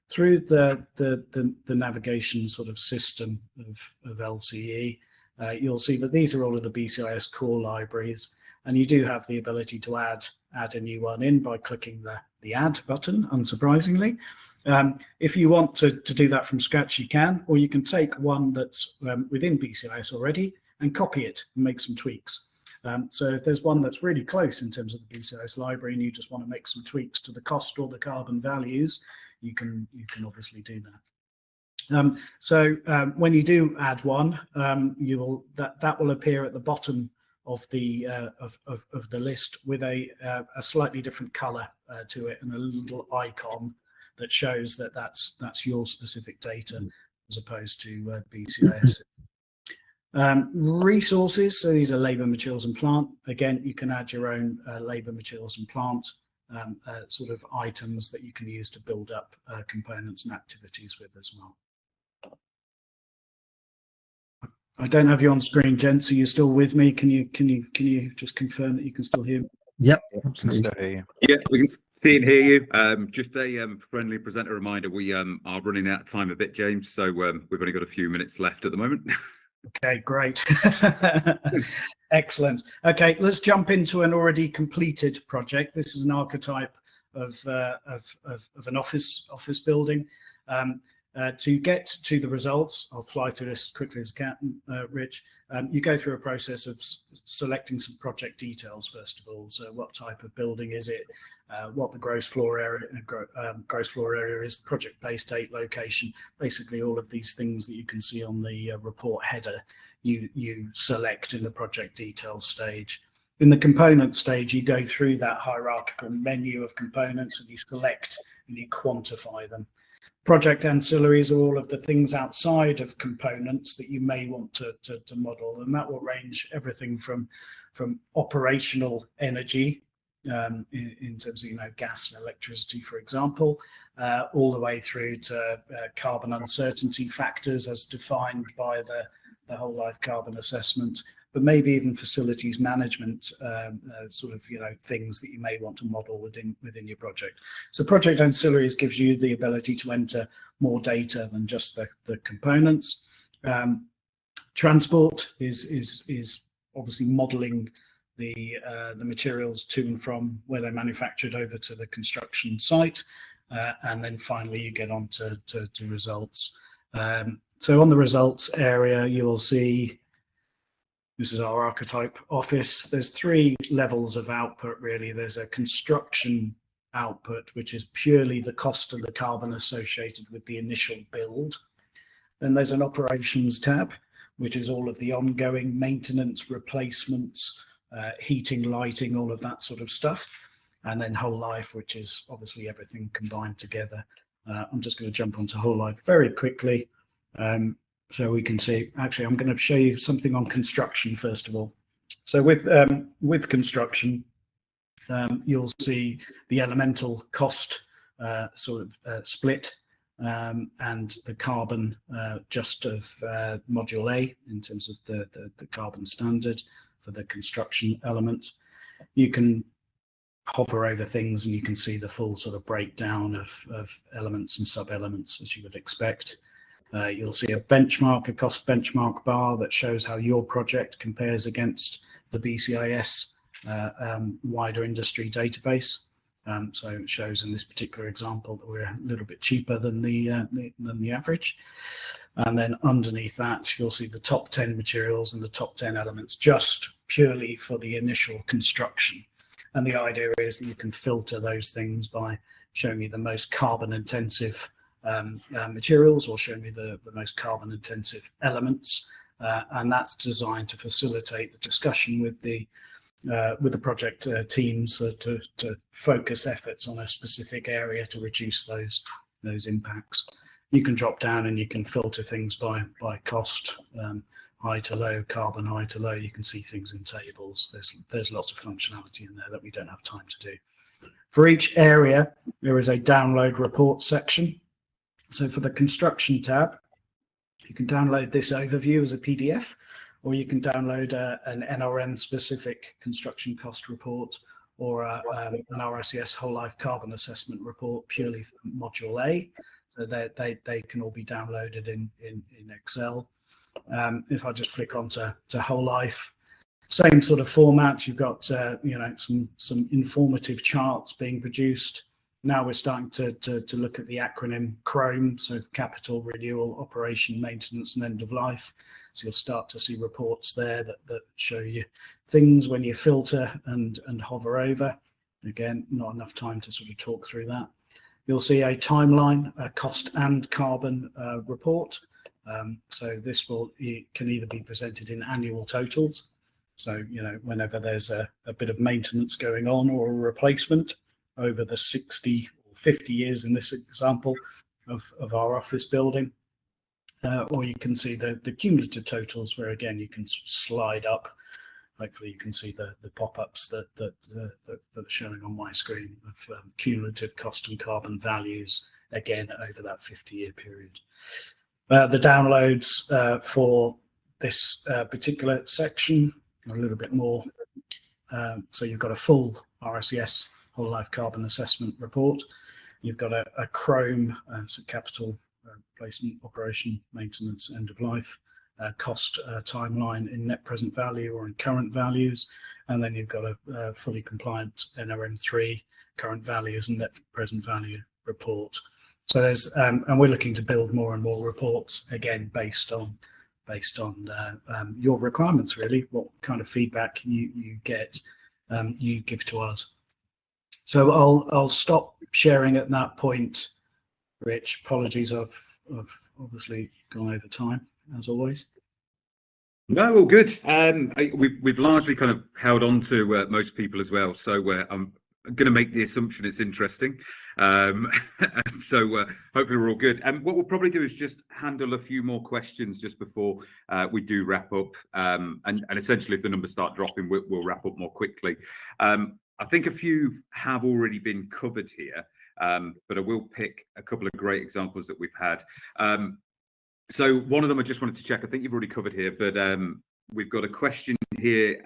Through the navigation sort of system of LCE, you'll see that these are all of the BCIS core libraries, and you do have the ability to add a new one in by clicking the add button, unsurprisingly. If you want to do that from scratch, you can, or you can take one that's within BCIS already and copy it and make some tweaks. So if there's one that's really close in terms of the BCIS library and you just want to make some tweaks to the cost or the carbon values, you can obviously do that. When you do add one, that will appear at the bottom of the list with a slightly different color to it, and a little icon that shows that that's your specific data as opposed to BCIS. Resources, so these are labour, materials and plant. Again, you can add your own labour, materials and plant sort of items that you can use to build up components and activities with as well. I don't have you on screen, Jen, so you're still with me. Can you just confirm that you can still hear me? Yep, absolutely. Yeah, we can see and hear you. Just a friendly presenter reminder, we are running out of time a bit, James, so we've only got a few minutes left at the moment. Okay, great. Excellent. Okay, let's jump into an already completed project. This is an archetype of an office building. To get to the results, I'll fly through this as quickly as I can, Rich. You go through a process of selecting some project details first of all. So, what type of building is it? What the gross floor area is, project base, date, location. Basically, all of these things that you can see on the report header, you select in the project details stage. In the component stage, you go through that hierarchical menu of components and you select and you quantify them. Project ancillaries are all of the things outside of components that you may want to model, and that will range everything from operational energy in terms of gas and electricity, for example, all the way through to carbon uncertainty factors as defined by the whole life carbon assessment, but maybe even facilities management things that you may want to model within your project. So project ancillaries gives you the ability to enter more data than just the components. Transport is obviously modeling the materials to and from where they're manufactured over to the construction site, and then finally you get on to results. So on the results area, you will see this is our archetype office. There's 3 levels of output, really. There's a construction output, which is purely the cost of the carbon associated with the initial build. Then there's an operations tab, which is all of the ongoing maintenance, replacements, heating, lighting, all of that sort of stuff. And then whole life, which is obviously everything combined together. I'm just going to jump onto whole life very quickly. So we can see, actually, I'm going to show you something on construction first of all. So with construction, you'll see the elemental cost split and the carbon just of module A in terms of the carbon standard for the construction element. You can hover over things and you can see the full sort of breakdown of elements and sub-elements as you would expect. You'll see a benchmark, a cost benchmark bar that shows how your project compares against the BCIS wider industry database. So it shows in this particular example that we're a little bit cheaper than the average. And then underneath that, you'll see the top 10 materials and the top 10 elements just purely for the initial construction. And the idea is that you can filter those things by showing me the most carbon intensive materials or show me the most carbon intensive elements, and that's designed to facilitate the discussion with the project teams to focus efforts on a specific area to reduce those impacts. You can drop down and you can filter things by cost, high to low, carbon high to low. You can see things in tables. There's lots of functionality in there that we don't have time to do. For each area, there is a download report section. So for the construction tab, you can download this overview as a PDF, or you can download an NRM specific construction cost report or an RICS whole life carbon assessment report purely for module A. So they can all be downloaded in Excel. If I just flick on to whole life, same sort of format. You've got some informative charts being produced. Now we're starting to look at the acronym CROME, so capital, renewal, operation, maintenance, and end of life. So you'll start to see reports there that show you things when you filter and hover over. Again, not enough time to sort of talk through that. You'll see a timeline, a cost and carbon report. So this can either be presented in annual totals. So, whenever there's a bit of maintenance going on or a replacement over the 60 or 50 years in this example of our office building, or you can see the cumulative totals where again you can slide up. Hopefully you can see the pop-ups that are showing on my screen of cumulative cost and carbon values again over that 50-year period. The downloads for this particular section are a little bit more. So you've got a full RICS whole life carbon assessment report. You've got a CROME, so capital, placement, operation, maintenance, end of life, cost timeline in net present value or in current values, and then you've got a fully compliant NRM3 current values and net present value report. So there's and we're looking to build more and more reports, again based on your requirements, really, what kind of feedback you get, you give to us. So I'll stop sharing at that point, Rich. Apologies, I've obviously gone over time as always. No, all good. We've largely kind of held on to most people as well, so I'm going to make the assumption it's interesting. And so hopefully we're all good. And what we'll probably do is just handle a few more questions just before we do wrap up. And essentially, if the numbers start dropping, we'll wrap up more quickly. I think a few have already been covered here, but I will pick a couple of great examples that we've had. So one of them I just wanted to check. I think you've already covered here, but we've got a question here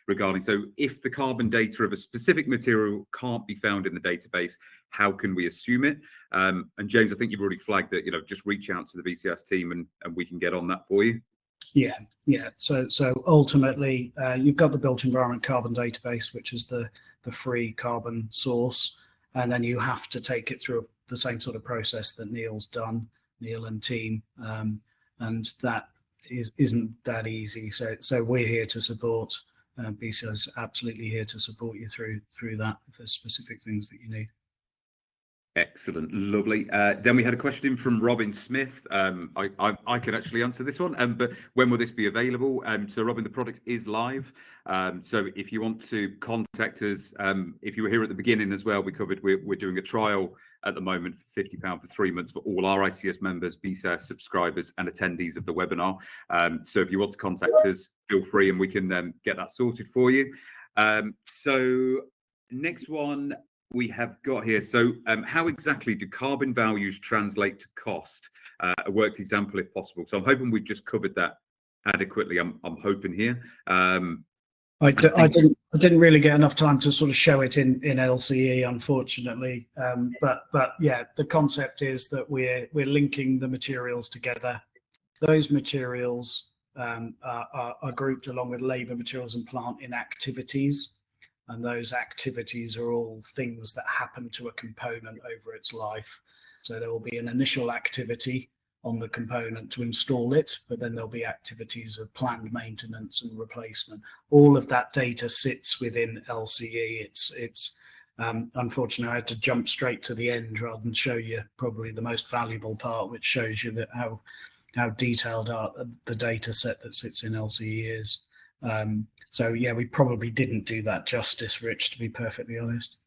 regarding, so if the carbon data of a specific material can't be found in the database, how can we assume it? And James, I think you've already flagged that, just reach out to the BCIS team and we can get on that for you. Yeah. So ultimately, you've got the built environment carbon database, which is the free carbon source, and then you have to take it through the same sort of process that Neil's done, Neil and team, and that isn't that easy. So we're here to support. BCIS is absolutely here to support you through that if there's specific things that you need. Excellent, lovely. Then we had a question from Robin Smith. I could actually answer this one, but when will this be available? So Robin, the product is live. So if you want to contact us, if you were here at the beginning as well, we covered we're doing a trial at the moment for £50 for 3 months for all our ICS members, BCIS subscribers and attendees of the webinar. So if you want to contact us, feel free and we can get that sorted for you. So next one we have got here. So how exactly do carbon values translate to cost? A worked example if possible. So I'm hoping we've just covered that adequately. I'm hoping here. I didn't really get enough time to sort of show it in LCE, unfortunately. But yeah, the concept is that we're linking the materials together. Those materials are grouped along with labour, materials and plant in activities. And those activities are all things that happen to a component over its life. So there will be an initial activity on the component to install it, but then there'll be activities of planned maintenance and replacement. All of that data sits within LCE. It's unfortunately I had to jump straight to the end rather than show you probably the most valuable part, which shows you that how detailed the data set that sits in LCE is. So yeah, we probably didn't do that justice, Rich, to be perfectly honest.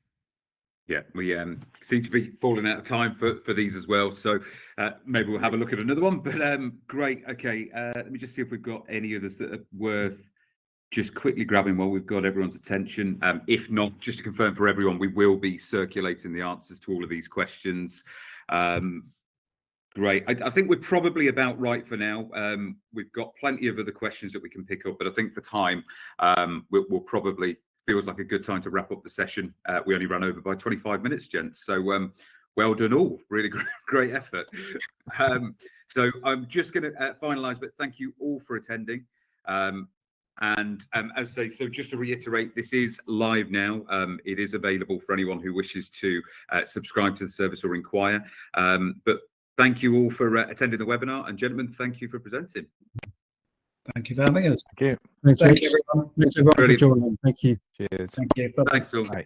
Yeah, we seem to be falling out of time for these as well. So maybe we'll have a look at another one. But great. Okay, let me just see if we've got any others that are worth just quickly grabbing while we've got everyone's attention. If not, just to confirm for everyone, we will be circulating the answers to all of these questions. Great. I think we're probably about right for now. We've got plenty of other questions that we can pick up, but I think for time, we'll probably, feels like a good time to wrap up the session. We only ran over by 25 minutes, gents. So well done all. Really great effort. So I'm just going to finalise, but thank you all for attending. And as I say, so just to reiterate, this is live now. It is available for anyone who wishes to subscribe to the service or inquire. But thank you all for attending the webinar, and gentlemen, thank you for presenting. Thank you for having us. Thank you. Thanks, Thank Rich. you, everyone. Thanks everyone for joining. Thank you. Cheers. Thank you. Bye-bye. Thanks all. Bye.